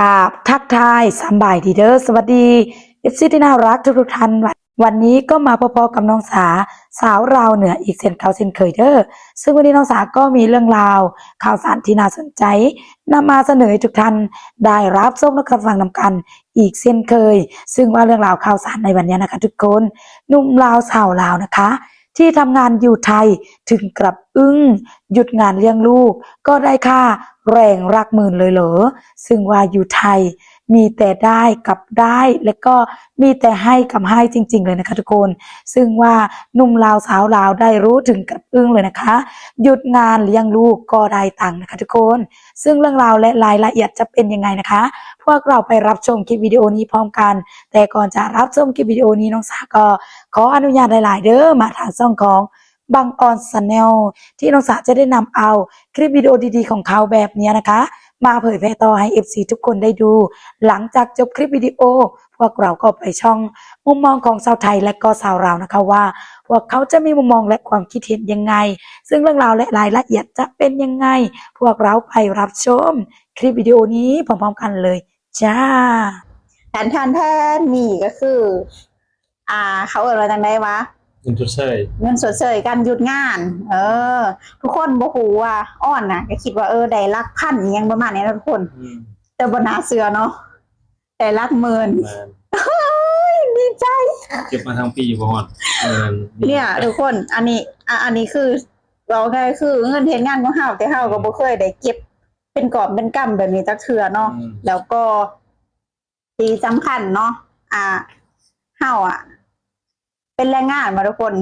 กราบทักทายสำบายดีเด้อสวัสดีเอฟซีที่น่ารักทุกท่านวันนี้ก็มาพอๆกับน้องสาวราวเหนืออีกเช่นเคยเด้อซึ่งวันนี้น้องสาก็มีเรื่องราวข่าวสารที่น่าสนใจนำมาเสนอให้ทุกท่านได้รับชมและฟังนำกันอีกเช่นเคยซึ่งว่าเรื่องราวข่าวสารในวันนี้นะคะทุกคนหนุ่มลาวสาวลาวนะคะที่ทำงานอยู่ไทยถึงกับอึ้งหยุดงานเลี้ยงลูกก็ได้ค่าแรงรักหมื่นเลยเหรอซึ่งว่าอยู่ไทยมีแต่ได้กับได้และก็มีแต่ให้กับให้จริงๆเลยนะคะทุกคนซึ่งว่าหนุ่มลาวสาวลาวได้รู้ถึงกับอึ้งเลยนะคะหยุดงานเลี้ยงลูกก็ได้ตังค์นะคะทุกคนซึ่งเรื่องราวและรายละเอียดจะเป็นยังไงนะคะพวกเราไปรับชมคลิปวิดีโอนี้พร้อมกันแต่ก่อนจะรับชมคลิปวิดีโอนี้น้องสาก็ขออนุญาตหลายๆเด้อมาทางช่องของบังออนชาแนลที่น้องสาจะได้นำเอาคลิปวิดีโอดีๆของเขาแบบนี้นะคะมาเผยแพร่ต่อให้ FC ทุกคนได้ดูหลังจากจบคลิปวิดีโอพวกเราก็ไปช่องมุมมองของชาวไทยและก็ชาวลาวนะคะว่าพวกเขาจะมีมุมมองและความคิดเห็นยังไงซึ่งเรื่องราวและรายละเอียดจะเป็นยังไงพวกเราไปรับชมคลิปวิดีโอนี้พร้อมๆกันเลยจ้าแทนนี่ก็คือเขาเอ่ยว่าจังไดวะเงินชดเชยเงินสดเสยการหยุดงาน ทุกคนบ่ฮู้ว่าอ้อนน่ะก็คิดว่าได้หลักพันอิหยังประมาณนี้นะทุกคนแต่บ่น่าเชื่อเนาะแต่หลักหมื่นดีใจเก็บมาทั้งปีบ่ฮอดเนี่ยทุกคนอันนี้คือเราได้คือเงินเฮ็ดงานของเฮาแต่เฮาก็บ่เคยได้เก็บเป็นกอบเป็นกำแบบนี้จักเทื่อเนาะแล้วก็ที่สำคัญเนาะเฮาเป็นแรงงานมาทุกคน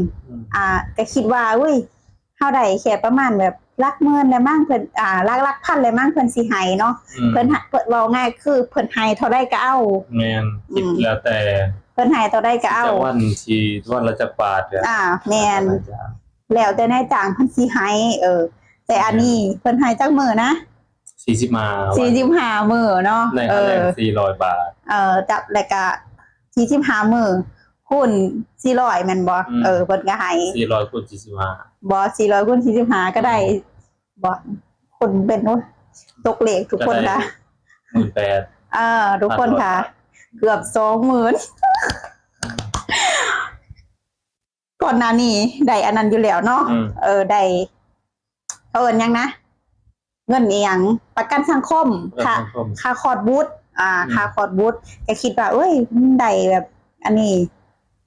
ก็คิดว่าอุ้ยเฮาได้แค่ประมาณแบบหลักหมื่นได้มั่งเพิ่นหลักพันได้มั่งเพิ่นสิให้เนาะเพิ่นเว้าง่ายคือเพิ่นให้เท่าใดก็เอาแม่นคิดแล้วแต่เพิ่นให้เท่าใดก็เอาวันที่วันละจักบาทแม่นแล้วแต่นายจ้างเพิ่นสิให้แต่อันนี้เพิ่นให้จักมื้อนะ45มื้อเนาะในค่าแรง400 บาทจับแล้วก็45มื้อคูณ400แม่นบ่เพิ่นก็ให้400คูณ45บ่400คูณ45ก็ได้บ่คนเป็นตกเลขทุกคนค่ะ18,000ทุกคนค่ะเกือบ 20,000 ก่อนหน้านี้ได้อันนั้นอยู่แล้วเนาะได้เขาเอิ้นหยังนะเงินอีหยังประกันสังคมค่าคอร์สบูทค่าคอร์สบูทก็คิดว่าเอ้ยได้แบบอันนี้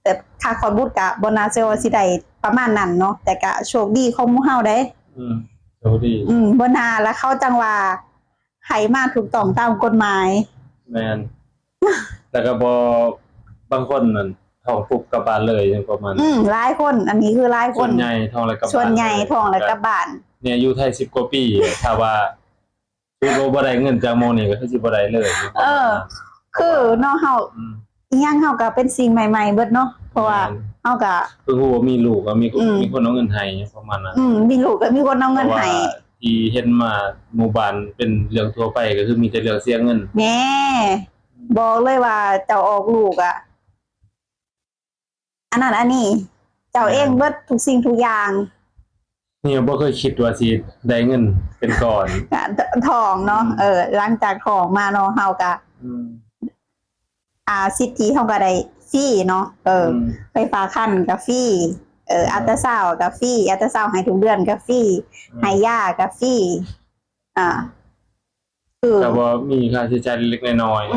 แต่ค่าคอร์สบูทก็บ่น่าเชื่อว่าสิได้ประมาณนั้นเนาะแต่ก็โชคดีของหมู่เฮาเด้โชคดีบ่น่าแล้วเขาจังว่าให้มาถูกต้องตามกฎหมายแม่นแล้วก็บ่บางคนนั่นท้องปุบกลับบ้านเลยจังประมาณหลายคนอันนี้คือหลายคนส่วนใหญ่ท้องแล้วกลับบ้านส่วนใหญ่ท้องแล้วกลับบ้านเนี่ยอยู่ไทย10 กว่าปีถ้าว่าคือบ่ได้เงินจากหม้องนี่ก็คือสิบ่ได้เลยคือเนาะเฮาอีหยังเฮาก็เป็นสิ่งใหม่ๆเบิดเนาะเพราะว่าเฮาก็คือฮู้ว่ามีลูกก็มีคนเอาเงินให้ประมาณนั้นมีลูกก็มีคนเอาเงินให้ที่เห็นมาหมู่บ้านเป็นเรื่องทั่วไปก็คือมีแต่เรื่องเสียเงินแหน่บอกเลยว่าเจ้าออกลูกอันนั้นอันนี้เจ้าเองเบิดทุกสิ่งทุกอย่างนี่บ่เคยคิดว่าสิได้เงินเป็นก้อนทองเนาะหลังจากทองมาเนาะเฮาก็สิทธิเฮาก็ได้ฟรีเนาะไฟฟ้าคันก็ฟรีอัลตราซาวด์ก็ฟรีอัลตราซาวด์ให้ทุกเดือนก็ฟรีให้ยาก็ฟรีแต่ว่ามีค่าใช้จ่ายเล็กน้อยๆ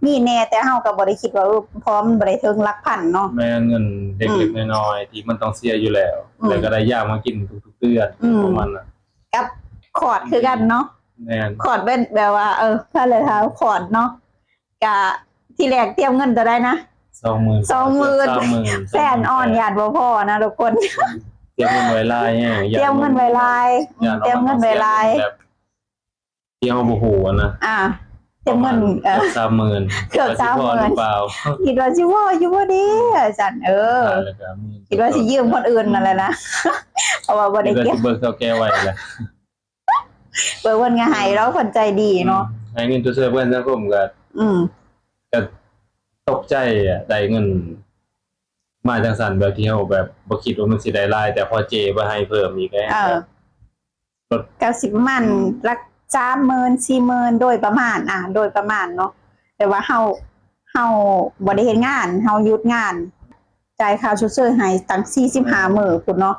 มีแน่แต่เฮาก็บ่ได้คิดว่าพร้อมบ่ได้ถึงหลักพันเนาะแม่เงินเล็กๆน้อยๆที่มันต้องเสียอยู่แล้วแล้วก็ได้ยามากินทุกๆเดือนประมาณนั้นกับคอร์ดคือกันเนาะแม่นคอร์ดเป็นแบบว่าถ้าเลยเท้าคอร์ดเนาะก็ที่แรกเตรียมเงินตัวได้นะ20,000แสนอ่อนญาติบ่พอนะทุกคนเตรียมเงินไว้หลายเตรียมเงินไว้หลายเตรียมเงินไว้หลายเตรียมบ่ฮู้นะเตรียมเงินเกือบ 30,000 เกือบ 30,000 เปล่าคิดว่าสิว่าอยู่บ่ดีอาจารย์คิดว่าสิยืมคนอื่นนั่นแหละนะเพราะว่าบ่ได้เก็บเบิกเท่าแก่ไว้แหละเพิ่นก็ให้เราเพิ่นใจดีเนาะให้เงินตัวเสื้อเพิ่นสังคมก็ก็ตกใจได้เงินมาจังซั่นแบบที่เฮาแบบบ่คิดว่ามันสิได้หลายแต่พอเจบ่ให้เพิ่มอีกแล้วก็สิประมาณหลัก 30,000 40,000โดยประมาณโดยประมาณเนาะแต่ว่าเฮาบ่ได้เฮ็ดงานเฮาหยุดงานจ่ายค่าชดเชยให้ตั้ง45 มื้อพุ่นเนาะ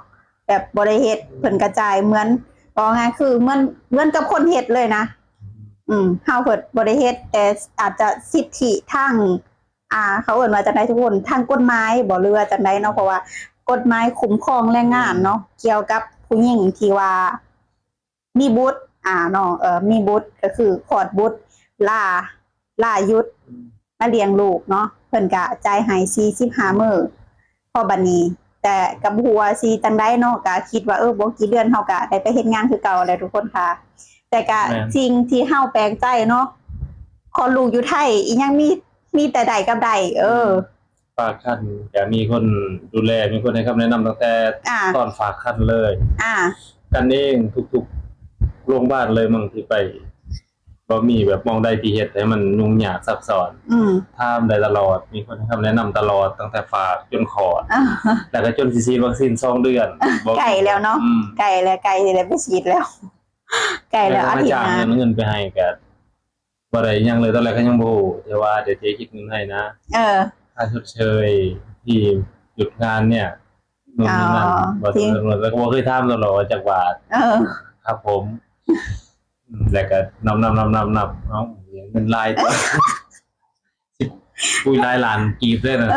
แบบบ่ได้เฮ็ดเพิ่นกระจายเหมือนว่าไงคือเหมือนกับคนเฮ็ดเลยนะเฮาเพิ่นบ่ได้เฮ็ดแต่อาจจะสิทธิทางเขาเอิ้นว่าจังได๋ทุกคนทางกฎหมายบ่หรือว่าจังได๋เนาะเพราะว่ากฎหมายคุ้มครองแรงงานเนาะเกี่ยวกับผู้หญิงที่ว่ามีบุตรเนาะมีบุตรก็คือคลอดบุตรลาหยุดมาเลี้ยงลูกเนาะเพิ่นก็จ่ายให้45 มื้อพอบัดนี้แต่กับหัวสิจังได๋เนาะก็คิดว่าบ่กี่เดือนเฮาก็ได้ไปเฮ็ดงานคือเก่าแล้วทุกคนค่ะแต่ก็สิ่งที่เฮาแปลกใจเนาะคลอดลูกอยู่ไทยอีหยังมีแต่ใดกับใดฝากคันจะมีคนดูแลมีคนให้คำแนะนำตั้งแต่ตอนฝากคันเลยกันเองทุกๆโรงพยาบาลเลยมึงที่ไปบ่มีแบบมองได้ที่เฮ็ดให้มันยุ่งยากซับซ้อนถามได้ตลอดมีคนให้คำแนะนำตลอดตั้งแต่ฝากจนคลอดแล้วก็จนสิฉีดวัคซีน2 เดือนไกลแล้วเนาะไกลแล้วไกลสิได้ไปฉีดแล้วไกลแล้วอาทิตย์หน้าเงินไปให้ก็บ่ได้ยังเลยตอนแรกก็ยังบ่ฮู้แต่ว่าเดี๋ยวเจ๊คิดเงินให้นะค่าชดเชยที่หยุดงานเนี่ยนู่นนี่นั่นบ่ถึงแล้วก็บ่เคยถามตลอดว่าจักบาทครับผมแล้วก็นับเนาะเงินลาย10 หลายล้านกีบเลยนะ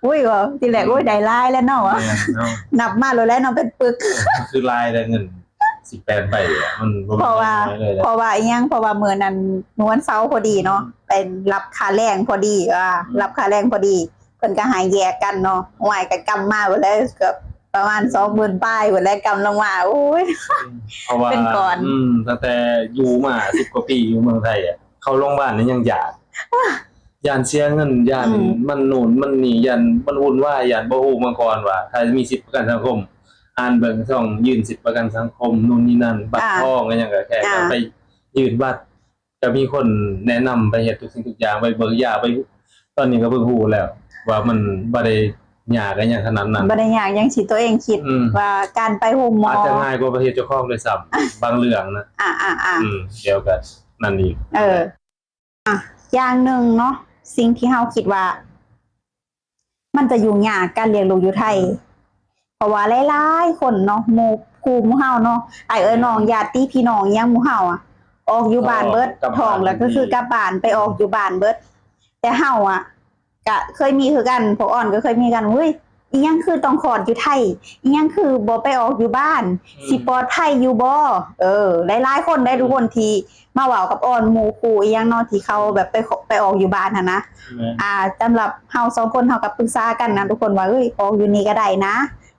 อุ้ยว่าทีแรกอุ้ยได้ลายแล้วเนาะนับมาแล้วเนาะเป็นปึกคือลายได้เงิน18 ใบมันเพราะว่าอีหยังเพราะว่ามื้อนั้นนวลเซาพอดีเนาะเป็นรับค่าแรงพอดีรับค่าแรงพอดีเพิ่นก็หาแยกกันเนาะหวยก็กำมาหมดแล้วเกือบประมาณ 20,000 ป้ายหมดแล้วกำลงมาโอ้ยเพราะว่าเป็นก่อนตั้งแต่อยู่มา10 กว่าปีอยู่เมืองไทยเข้าโรงพยาบาลนี่ยังย่านเสียเงินย่านมันนู่นมันนี่ย่านมันวุ่นวายย่านบ่ฮู้มาก่อนว่าถ้ามีสิทธิประกันสังคมอ่านเบิ่งช่องยื่นสิทธิประกันสังคมนู่นนี่นั่นบัตรทองก็ยังก็แค่ไปยื่นบัตรก็มีคนแนะนำไปเฮ็ดทุกสิ่งทุกอย่างไปเบิกยาไปตอนนี้ก็เพิ่งรู้แล้วว่ามันบ่ได้ยากกันอย่างขนาดนั้นบ่ได้ยากอย่างที่ตัวเองคิดว่าการไปโรงหมออาจจะง่ายกว่าประเทศเจ้าของด้วยซ้ำบางเรื่องนะเกี่ยวกับนั่นอีกอย่างหนึ่งเนาะสิ่งที่เฮาคิดว่ามันจะยุ่งยากการเลี้ยงลูกอยู่ไทยเพราะว่าหลายๆคนเนาะหมู่คู่หมู่เฮาเนาะน้องญาติพี่น้องยังหมู่เฮาออกอยู่บ้านเบิดท้องแล้วก็คือกลับบ้านไปออกอยู่บ้านเบิดแต่เฮาก็เคยมีคือกันพวกอ่อนก็เคยมีกันเฮ้ยอีหยังคือต้องคลอดอยู่ไทยอีหยังคือบ่ไปออกอยู่บ้านสิปลอดภัยอยู่บ่หลายๆคนได้ทุกคนที่มาเว้ากับอ่อนหมู่คู่อีหยังเนาะที่เขาแบบไปออกอยู่บ้านหั่นนะสำหรับเฮา2คนเฮาก็ปรึกษากันนะทุกคนว่าเอ้ยออกอยู่นี่ก็ได้นะ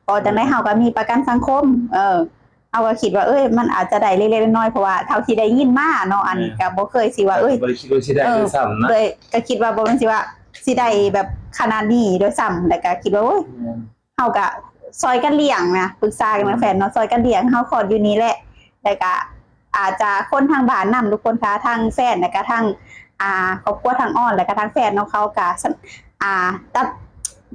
พอจังได๋เฮาก็มีประกันสังคมเอาก็คิดว่ามันอาจจะได้เล็กๆน้อยๆเพราะว่าเท่าที่ได้ยินมาเนาะอันนี้ก็บ่เคยสิว่าบ่ได้คิดว่าสิได้ด้วยซ้ำนะเลยก็คิดว่าบ่แม่นสิว่าสิได้แบบขนาดนี้ด้วยซ้ำแต่ก็คิดว่าเฮาก็ซอยกันเลี้ยงนะปรึกษากันกับแฟนเนาะซอยกันเลี้ยงเฮาคลอดอยู่นี่แหละแต่ก็อาจจะคนทางบ้านนำทุกคนค่ะทางแฟนแล้วก็ทางครอบครัวทางอ้อนแล้วก็ทางแฟนเนาะเขาก็ตัด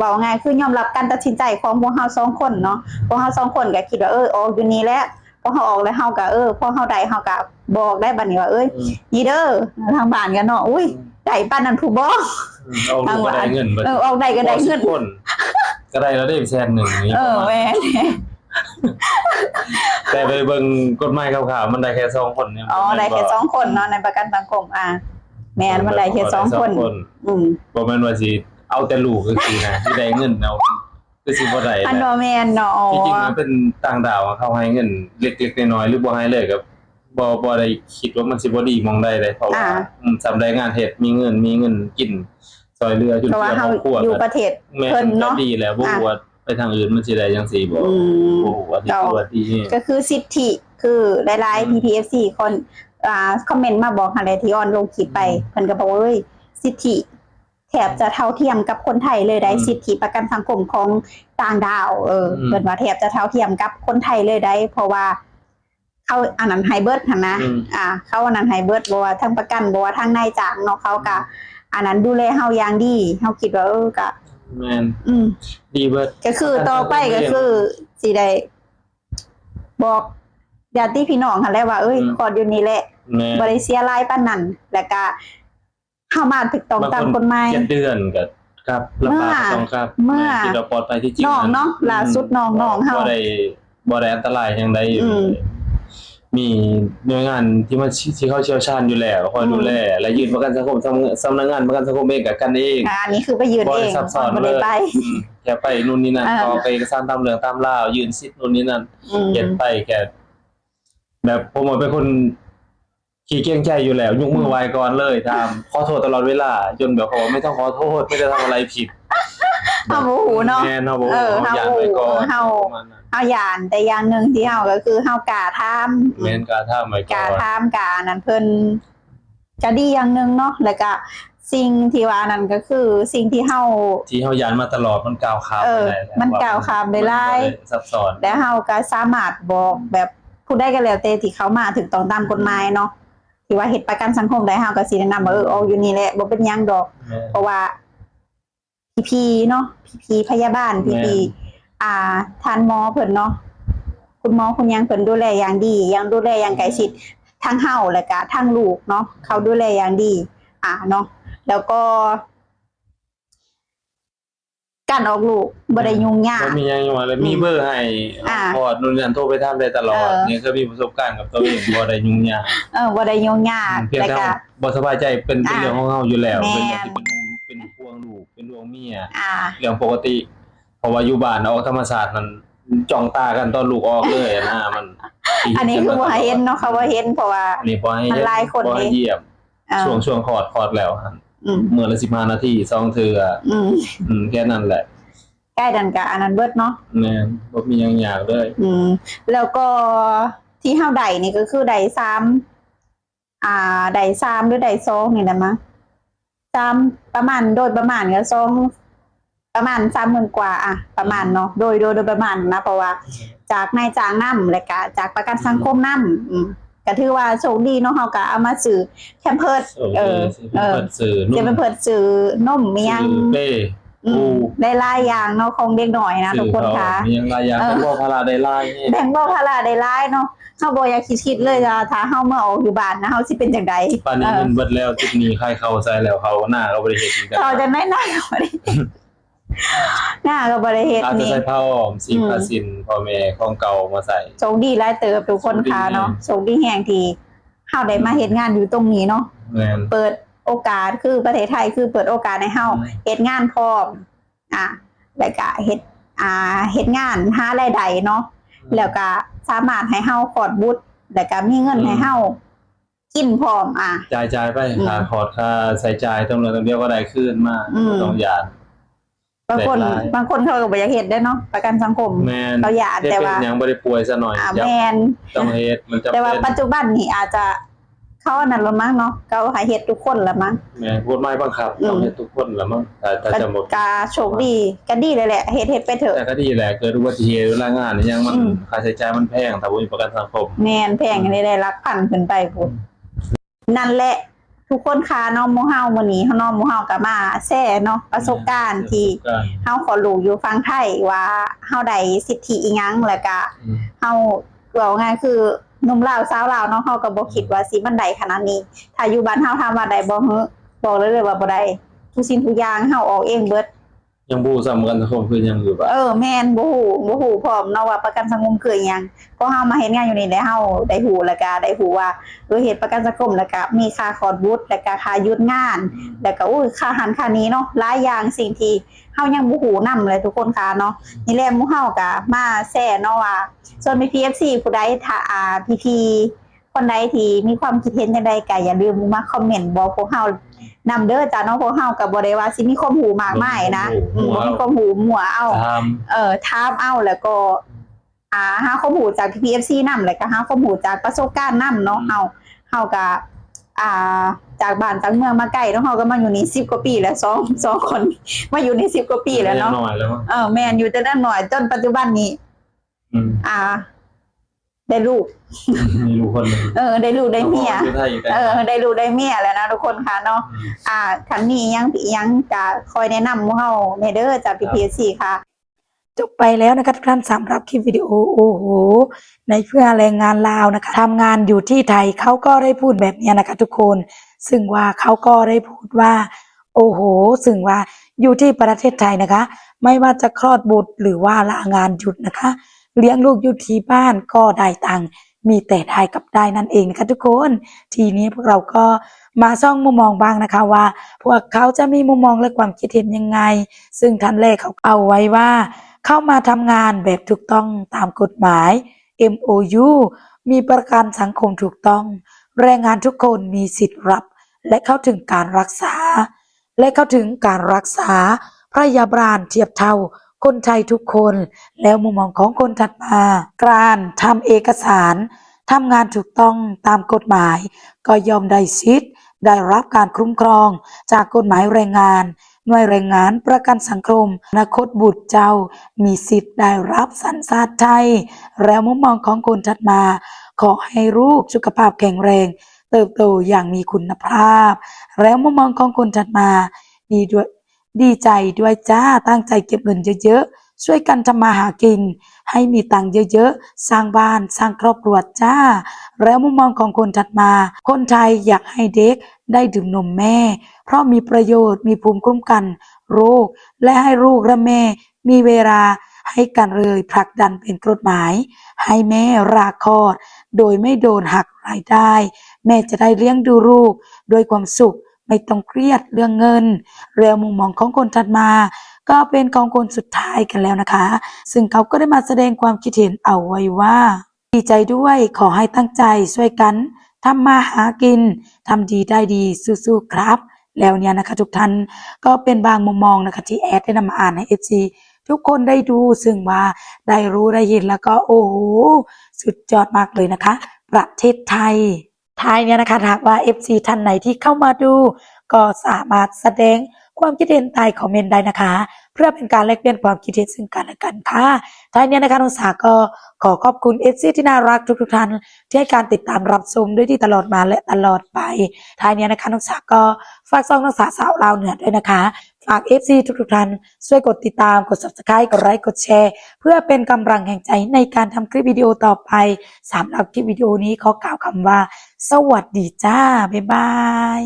บอกไงคือยอมรับการตัดสินใจของพวกเฮา2คนเนาะพวกเฮา2คนก็คิดว่าออกอยู่นี่แหละพอเฮาออกแล้วเฮาก็พอเฮาได้เฮาก็บอกได้บัดนี้ว่านี่เด้อทางบ้านกันเนาะอุ้ยได้ปานนั้นผู้บ่ทางบ้านได้เงินออกได้ก็ได้เงินก็ได้แล้วได้100,000นี่แม่แต่ไปเบิ่งกฎหมายคร่าวๆมันได้แค่2 คนเนี่ยได้แค่2 คนเนาะในประกันสังคมแม่นมันได้แค่2 คนบ่แม่นว่าสิเอาแต่ลูกคือสินะสิได้เงินเอาคือสิบ่ได้อันบ่แม่นเนาะจริงๆมันเป็นต่างดาวเขาให้เงินเล็กๆน้อยๆหรือบ่ให้เลยก็บ่ได้คิดว่ามันสิบ่ดีมองได้เลยเพราะว่าสำได้งานเฮ็ดมีเงินกินซอยเรือจุดเรือครอบครัวอยู่ประเทศเพิ่นเนาะดีแล้วบ่ว่าไปทางอื่นมันสิได้จังซี่บ่ว่าดีก็คือสิทธิคือหลายๆ PTFC คนคอมเมนต์มาบอกหั่นแหละที่ออนลงคลิปไปเพิ่นก็บอกว่าสิทธิแทบจะเท่าเทียมกับคนไทยเลยได้สิทธิประกันสังคมของต่างดาวเพิ่นว่าแทบจะเท่าเทียมกับคนไทยเลยได้เพราะว่าเขาอันนั้นไฮเบิร์ดหั่นนะเขาอันนั้นไฮเบิร์ดบ่ว่าทั้งประกันบ่ว่าทั้งนายจ้างเนาะเขาก็อันนั้นดูแลเฮาอย่างดีเฮาคิดว่าก็แม่นดีเบิดก็คือต่อไปก็คือสิได้บอก ญาติพี่น้องหั่นแหละว่าเอ้ยคลอดอยู่นี่แหละ แม่ บ่ได้เสียรายปานนั้นแล้วก็เข้ามาถูกต้องตามกฎหมาย 7 เดือนก็ครับระบาดต้องครับ เมื่อ ที่เราปลอดภัยที่จริง น้องเนาะล่าสุดน้องเฮา บ่ได้อันตรายจังได๋มีหน่วยงานที่มาที่เขาเชี่ยวชาญอยู่แล้วคอยดูแลและยื่นประกันสังคมสำนักงานประกันสังคมเองกับกันเอง อันนี้คือไปยืน บ่ เอ ได้ ง ซับซ้อน บ่ เล ได้ ย ไป แค่ไปนู่นนี่นั่นก็ไปเอกสารตามเรื่องตามราวยื่นสิทธิ์นู่นนี่นั่นเฮ็ดไปแค่แบบผมเป็นคนขี้เกรงใจอยู่แล้วยกมือไหว้ก่อนเลยทำขอโทษตลอดเวลาจนแบบเขาไม่ต้องขอโทษไม่ได้ทำอะไรผิด เฮาบ่ฮู้เนาะ แม่นเฮาบ่ เออ เฮาอยากไปก่อน เฮา ย่านแต่อย่างหนึงที่เฮาก็คือเฮากล้าถาม แม่นกล้าทำไว้ ก ก่ ล้า อน ถามกล้านั้นเพิ่นก็ดีอย่างหนึงเนาะแล้วก็สิ่งที่ว่านั้นก็คือสิ่งที่เฮา ที่เฮายานมาตลอดมันก้าวข้ามไปได้แล้ว มันก้าวข้ามไปหลาย มันบ่ได้ซับซ้อน และเฮาก็สามารถบอกแบบผู้ใดก็แล้วแต่ที่เขามาถึงต้องตามกฎหมายเนาะที่ว่าเฮ็ดประกันสังคมได้เฮาก็สิแนะนำว่าเอาอยู่นี่แหละบ่เป็นหยังดอก แม่น เพราะว่าพี่ๆเนาะพี่ๆพยาบาล แม่ พี่ๆท่านหมอเพิ่นเนาะคุณหมอคุณยังเพิ่นดูแลอย่างดียังดูแลอย่างใกล้ชิดทั้งเฮาและก็ทั้งลูกเนาะเขาดูแลอย่างดีเนาะแล้วก็การออกลูกบ่ได้ยุ่งยาก มันมีหยังอยู่ว่าแล้วมีเบอร์ให้ พอดนู่นนั่นโทรไปถามได้ตลอด เออ นี่เคยมีประสบการณ์กับตัวเองบ่ได้ยุ่งยาก บ่ได้ยุ่งยาก เพียง แล้ว แต่ ก็ บ่สบายใจเป็นเรื่องของเฮาอยู่แล้ว แม่ เป็นอย่างที่เป็นห่วงลูกเป็นห่วงเมีย อ่า เรื่องปกติ เพราะว่าอยู่บ้านออกธรรมศาสตร์มันจ้องตากันตอนลูกออกเลยนะมัน อันนี้คือบ่ให้เห็นเนาะเขาบ่เห็นเพราะว่า อันนี้บ่ให้ มันหลายคน บ่ให้เยี่ยม อ่า ช่วงคลอดแล้วหั่น อืม มื้อละ15นาที2เทื่อ แค่นั้นแหละ ใกล้ดันกับอันนั้นเบิดเนาะ แม่นบ่มีหยังยากเลย แล้วก็ที่เฮาได้นี่ก็คือได้ได้3หรือได้2นี่นะมั้ง3ประมาณโดยประมาณก็2ประมาณ 30,000 กว่าประมาณเนาะโดยประมาณนะเพราะว่าจากนายจ้างนำและก็จากประกันสังคมนำก็ถือว่าโชคดีเนาะเฮาก็เอามาซื้อแพมเพิร์ส เปิดสื่อ จะไปเปิดซื้อนมมียัง เป้ ได้หลายอย่างเนาะของเด็กหน่อยนะทุกคนค่ะ มียังหลายอย่างแต่ว่าพาราได้หลายนี่ แบ่งเบาภาระได้หลายเนาะเฮาบ่อยากคิดเลยว่าถ้าเฮามาออกอยู่บ้านนะเฮาสิเป็นจังได๋ ปานนี้เงินเบิดแล้วจุดนี้ใครเข้าใส่แล้วเขาหน้าก็บ่ได้เฮ็ดอีกแล้ว เขาจะได้หน้าก็บ่ได้หน้าก็บ่ได้เฮ็ด อาจจะ นี่ ใส่ผ้าอ้อมสีผ้าสินพ่อแม่ของเก่ามาใส่ โชคดีหลายเติบทุกคนค่ะเนาะโชคดีแฮงที่เฮาได้มาเฮ็ดงานอยู่ตรงนี้เนาะ แม่น เปิดโอกาสคือประเทศไทยคือเปิดโอกาสให้เฮาเฮ็ดงานพร้อมแล้วก็เฮ็ดงานหารายได้เนาะแล้วก็สามารถให้เฮาคลอดบุตรแล้วก็มีเงินให้เฮากินพร้อมจ่ายไปค่าคอร์สค่าใส่จ่ายตรงนั้นตรงเดียวก็ได้คืนมาต้องหยาด บางคนเขาก็บ่อยากเฮ็ดได้เนาะประกันสังคม แม่น เขาอยากแต่ว่า เป็นหยังบ่ได้ป่วยซะหน่อย แม่น ต้องเฮ็ดมันจะ แต่ว่า เป็น ปัจจุบันนี่อาจจะเขาอันนั้นละมั้งเนาะเขาให้เฮ็ดทุกคนละมั้ง แม่นกฎหมายบังคับต้องเฮ็ดทุกคนละมั้งถ้าจะหมด ก็โชคดีก็ดีเลยแหละเฮ็ดไปเถอะ แต่ก็ดีแหละเกิดอุบัติเหตุรายงานนี่ยังมันค่าใช้จ่ายมันแพงถ้าบ่มีประกันสังคม แม่นแพงได้หลักพันขึ้นไปพุ่นนั่นแหละทุกคนค่ะน้องหมู่เฮามื้อนี้น้องหมู่เฮาก็มาแชร์เนาะประสบการณ์ที่เฮาขอรู้อยู่ฝั่งไทยว่าเฮาได้สิทธิอีหยังแล้วก็เฮาเว้าง่ายคือหนุ่มลาวสาวลาวเนาะเฮาก็บ่คิดว่าสิมันได้ขนาดนี้ถ้าอยู่บ้านเฮาถามว่าได้บ่ฮึบอกเลยว่าบ่ได้ทุกสิ่งทุกอย่างเฮาออกเองเบิด ยังบ่ซ้ำกันสังคมคือยังอยู่บ่ แม่นบ่ฮู้พร้อมเนาะว่าประกันสังคมคืออิหยังเพราะเฮามาเฮ็ดงานอยู่นี่แล้วเฮาได้ฮู้แล้วก็ได้ฮู้ว่าเฮ็ดประกันสังคมแล้วก็มีค่าคลอดบุตรแล้วก็ค่าหยุดงานแล้วก็ค่าอาหารค่านี้เนาะหลายอย่างสิ่งที่เฮายังบ่ฮู้นำเลยทุกคนค่ะเนาะนี่แหละหมู่เฮาก็มาแชร์เนาะว่าส่วนมี PFC ผู้ใดถ้าพี่ๆคนใดที่มีความคิดเห็นจังไดก็อย่าลืมมาคอมเมนต์บอกพวกเฮานำเด้อจ้าเนาะพวกเฮาก็บ่ได้ว่าสิมีความรู้มากมายนะบ่มีความรู้มั่วเอาถามเอาแล้วก็หาข้อมูลจาก PFC นำแล้วก็หาข้อมูลจากประสบการณ์นำเนาะเฮาก็จากบ้านจากเมืองมาใกล้เนาะเฮาก็มาอยู่นี่10กว่าปีแล้ว2คนมาอยู่นี่10กว่าปีแล้วเนาะแม่นอยู่แต่นั้นหน่อยจนปัจจุบันนี้ได้ลูก มีลูกคนนึง ได้ลูกได้เมียได้ลูกได้เมียแล้วนะทุกคนค่ะเนาะคันนี้ยังก็คอยแนะนำหมู่เฮาในเด้อจาก PPC ค่ะ จ จบไปแล้วนะคะทุกท่านสำหรับคลิปวิดีโอโอ้โหในเพื่อแรงงานลาวนะคะทำงานอยู่ที่ไทยเขาก็ได้พูดแบบนี้นะคะทุกคนซึ่งว่าเขาก็ได้พูดว่าโอ้โหซึ่งว่าอยู่ที่ประเทศไทยนะคะ ไม่ว่าจะคลอดบุตรหรือว่าลางานหยุดนะคะเลี้ยงลูกอยู่ที่บ้านก็ได้ตังค์มีแต่ได้กับได้นั่นเองนะคะทุกคนทีนี้พวกเราก็มาส่องมุมมองบ้างนะคะว่าพวกเขาจะมีมุมมองและความคิดเห็นยังไงซึ่งท่านแรกเขาเอาไว้ว่าเข้ามาทำงานแบบถูกต้องตามกฎหมาย MOU มีประกันสังคมถูกต้องแรงงานทุกคนมีสิทธิ์รับและเข้าถึงการรักษาพยาบาลเทียบเท่าคนไทยทุกคนแล้วมุมมองของคนถัดมาการทำเอกสารทำงานถูกต้องตามกฎหมายก็ย่อมได้สิทธิ์ได้รับการคุ้มครองจากกฎหมายแรงงานหน่วยแรงงานประกันสังคมอนาคตบุตรเจ้ามีสิทธิ์ได้รับสัญชาติไทยแล้วมุมมองของคนถัดมาขอให้ลูกสุขภาพแข็งแรงเติบโตอย่างมีคุณภาพแล้วมุมมองของคนถัดมาดีใจด้วยจ้าตั้งใจเก็บเงินเยอะๆช่วยกันทำมาหากินให้มีตังค์เยอะๆสร้างบ้านสร้างครอบครัวจ้าแล้วมุมมองของคนถัดมาคนไทยอยากให้เด็กได้ดื่มนมแม่เพราะมีประโยชน์มีภูมิคุ้มกันโรคและให้ลูกและแม่มีเวลาให้กันเลยผลักดันเป็นกฎหมายให้แม่ราคลอดโดยไม่โดนหักรายได้แม่จะได้เลี้ยงดูลูกด้วยความสุขไม่ต้องเครียดเรื่องเงินแล้วมุมมองของคนถัดมาก็เป็นของคนสุดท้ายกันแล้วนะคะซึ่งเขาก็ได้มาแสดงความคิดเห็นเอาไว้ว่าดีใจด้วยขอให้ตั้งใจช่วยกันทำมาหากินทำดีได้ดีสู้ๆครับแล้วเนี่ยนะคะทุกท่านก็เป็นบางมุมมองนะคะที่แอดได้นำมาอ่านให้ FC ทุกคนได้ดูซึ่งว่าได้รู้ได้เห็นแล้วก็โอ้โหสุดยอดมากเลยนะคะประเทศไทยท้ายเนี่ยนะคะหากว่า FC ท่านไหนที่เข้ามาดูก็สามารถแสดงความคิดเห็นใต้คอมเมนต์ได้นะคะเพื่อเป็นการแลกเปลี่ยนความคิดเห็นซึ่งกันและกันค่ะท้ายนี้นะคะน้องสาก็ขอขอบคุณ FC ที่น่ารักทุกท่านที่ให้การติดตามรับชมด้วยที่ตลอดมาและตลอดไปท้ายนี้นะคะน้องสาก็ฝากช่องน้องสาสาวลาวเหนือด้วยนะคะฝาก FC ทุกท่านช่วยกดติดตามกด Subscribe กดไลค์กดแชร์เพื่อเป็นกำลังแห่งใจในการทำคลิปวิดีโอต่อไปสำหรับคลิปวิดีโอนี้ขอกล่าวคำว่าสวัสดีจ้าบ๊ายบาย